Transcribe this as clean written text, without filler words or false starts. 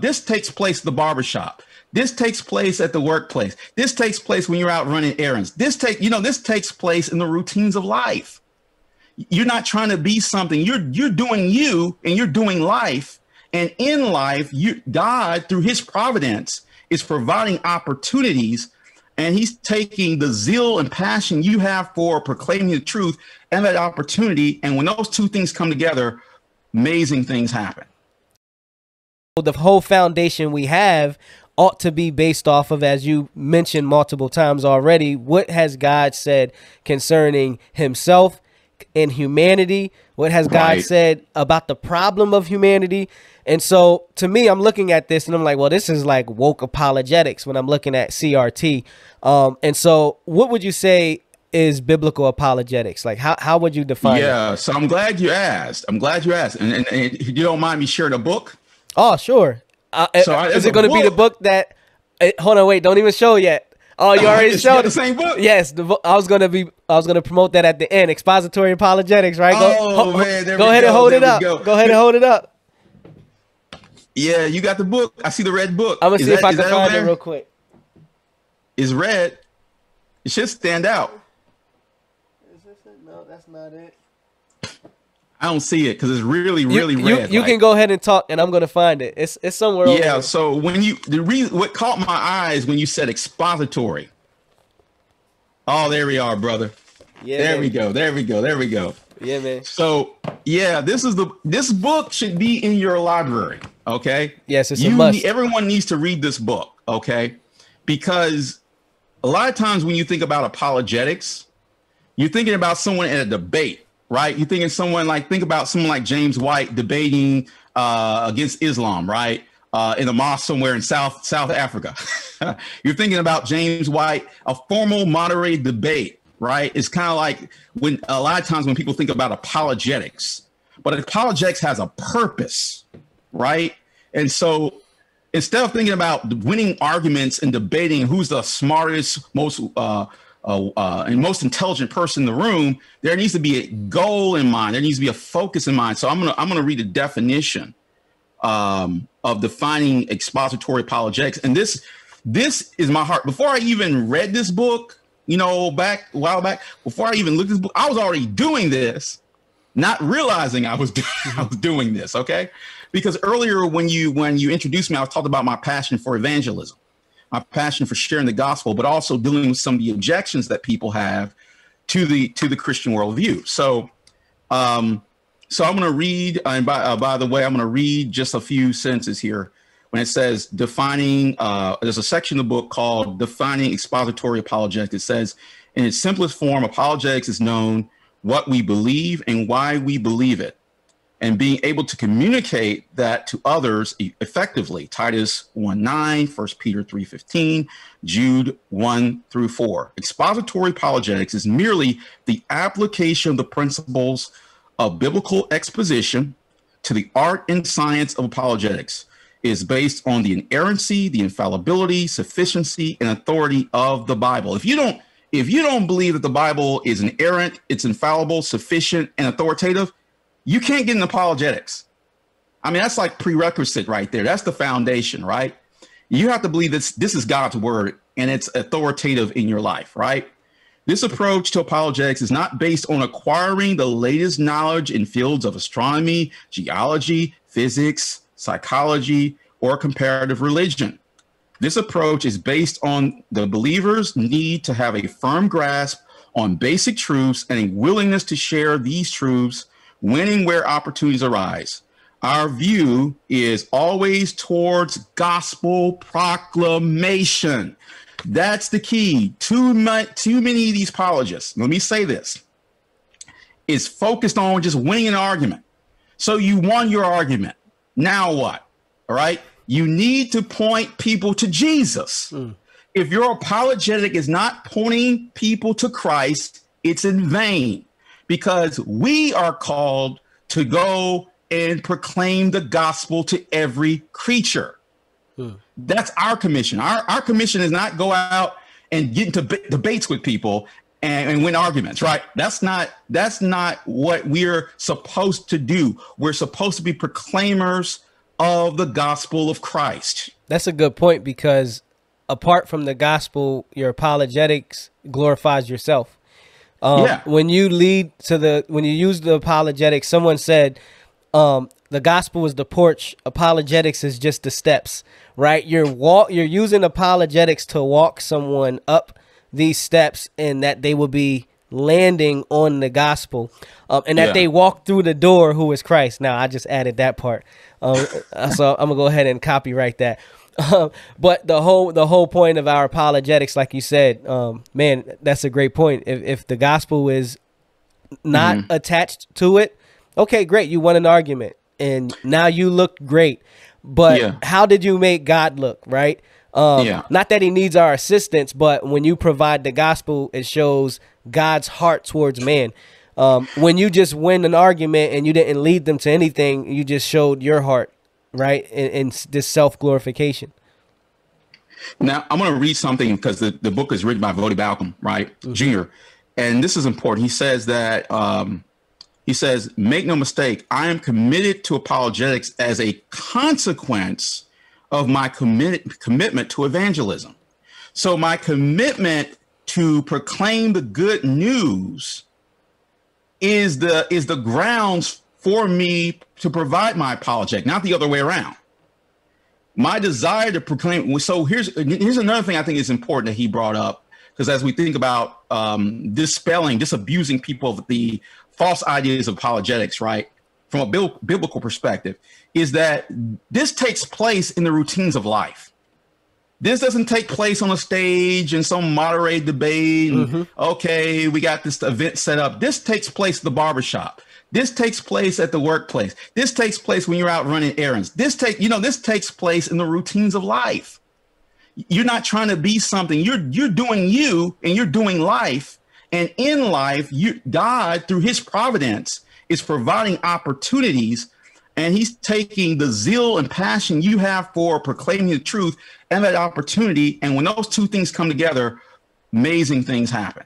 This takes place at the barbershop. This takes place at the workplace. This takes place when you're out running errands. This takes place in the routines of life. You're not trying to be something. You're doing you, and you're doing life. And in life, God, through his providence, is providing opportunities, and he's taking the zeal and passion you have for proclaiming the truth and that opportunity. And when those two things come together, amazing things happen. The whole foundation we have ought to be based off of, as you mentioned multiple times already, what has God said concerning himself and humanity? What has God said about the problem of humanity? And so to me, I'm looking at this and I'm like, well, this is like woke apologetics when I'm looking at CRT. And so what would you say is biblical apologetics? Like, how would you define it? Yeah, so I'm glad you asked. And you don't mind me sharing a book? Oh, sure. Is it going to be the book that? Hold on, wait! Don't even show yet. Oh, you already showed the same book. Yes, I was gonna promote that at the end. Expository apologetics, right? Man, go ahead and hold it up. Go ahead and hold it up. Yeah, you got the book. I see the red book. I'm gonna see if I can find it real quick. It's red. It should stand out. Is this it? No, that's not it. I don't see it because it's really red. You can go ahead and talk, and I'm gonna find it. It's somewhere over there. So what caught my eyes when you said expository. Oh, there we are, brother. Yeah, there we go. Yeah, man. So yeah, this book should be in your library. Okay. Yes, it's a must. Everyone needs to read this book. Okay, because a lot of times when you think about apologetics, you're thinking about someone in a debate. Right. You're thinking think about someone like James White debating against Islam. Right. In a mosque somewhere in South Africa. You're thinking about James White, a formal moderated debate. Right. It's kind of like when a lot of times when people think about apologetics, but apologetics has a purpose. Right. And so instead of thinking about winning arguments and debating who's the smartest, most and most intelligent person in the room, there needs to be a goal in mind. There needs to be a focus in mind. So I'm gonna read the definition of defining expository apologetics. And this is my heart. Before I even read this book, a while back, before I even looked at this book, I was already doing this, not realizing I was doing this. Okay, because earlier when you introduced me, I was talking about my passion for evangelism. My passion for sharing the gospel, but also dealing with some of the objections that people have to the Christian worldview. So I'm going to read, and by the way, I'm going to read just a few sentences here. When it says defining, there's a section of the book called Defining Expository Apologetics. It says, in its simplest form, apologetics is known what we believe and why we believe it, and being able to communicate that to others effectively. Titus 1:9, 1 Peter 3:15, Jude 1-4. Expository apologetics is merely the application of the principles of biblical exposition to the art and science of apologetics. It is based on the inerrancy, the infallibility, sufficiency, and authority of the Bible. If you don't believe that the Bible is inerrant, it's infallible, sufficient, and authoritative, you can't get in apologetics. I mean, that's like prerequisite right there. That's the foundation, right? You have to believe this is God's word and it's authoritative in your life, right? This approach to apologetics is not based on acquiring the latest knowledge in fields of astronomy, geology, physics, psychology, or comparative religion. This approach is based on the believer's need to have a firm grasp on basic truths and a willingness to share these truths when and where opportunities arise. Our view is always towards gospel proclamation. That's the key. Too many of these apologists, let me say this, is focused on just winning an argument. So you won your argument. Now what? All right. You need to point people to Jesus. If your apologetic is not pointing people to Christ, it's in vain, because we are called to go and proclaim the gospel to every creature. That's our commission. Our commission is not go out and get into debates with people and win arguments, right? That's not what we're supposed to do. We're supposed to be proclaimers of the gospel of Christ. That's a good point, because apart from the gospel, your apologetics glorifies yourself. When you when you use the apologetics, someone said, the gospel is the porch, apologetics is just the steps, right? You're using apologetics to walk someone up these steps, and that they will be landing on the gospel, and that they walk through the door, who is Christ. Now, I just added that part, so I'm gonna go ahead and copyright that. But the whole point of our apologetics, like you said, man, that's a great point. If the gospel is not attached to it, okay, great, you won an argument, and now you look great. But how did you make God look, right? Not that he needs our assistance, but when you provide the gospel, it shows God's heart towards man. When you just win an argument and you didn't lead them to anything, you just showed your heart, right? In this self-glorification. Now, I'm going to read something, because the book is written by Vody Balcom, right? Jr. And this is important. He says that, make no mistake, I am committed to apologetics as a consequence of my commitment to evangelism. So my commitment to proclaim the good news is the grounds for me to provide my apologetic, not the other way around. My desire to proclaim. So here's another thing I think is important that he brought up, because as we think about disabusing people of the false ideas of apologetics, right, from a biblical perspective, is that this takes place in the routines of life. This doesn't take place on a stage in some moderated debate. And, okay, we got this event set up. This takes place at the barbershop. This takes place at the workplace. This takes place when you're out running errands. This takes place in the routines of life. You're not trying to be something. You're doing you, and you're doing life. And in life, God, through his providence, is providing opportunities, and he's taking the zeal and passion you have for proclaiming the truth and that opportunity. And when those two things come together, amazing things happen.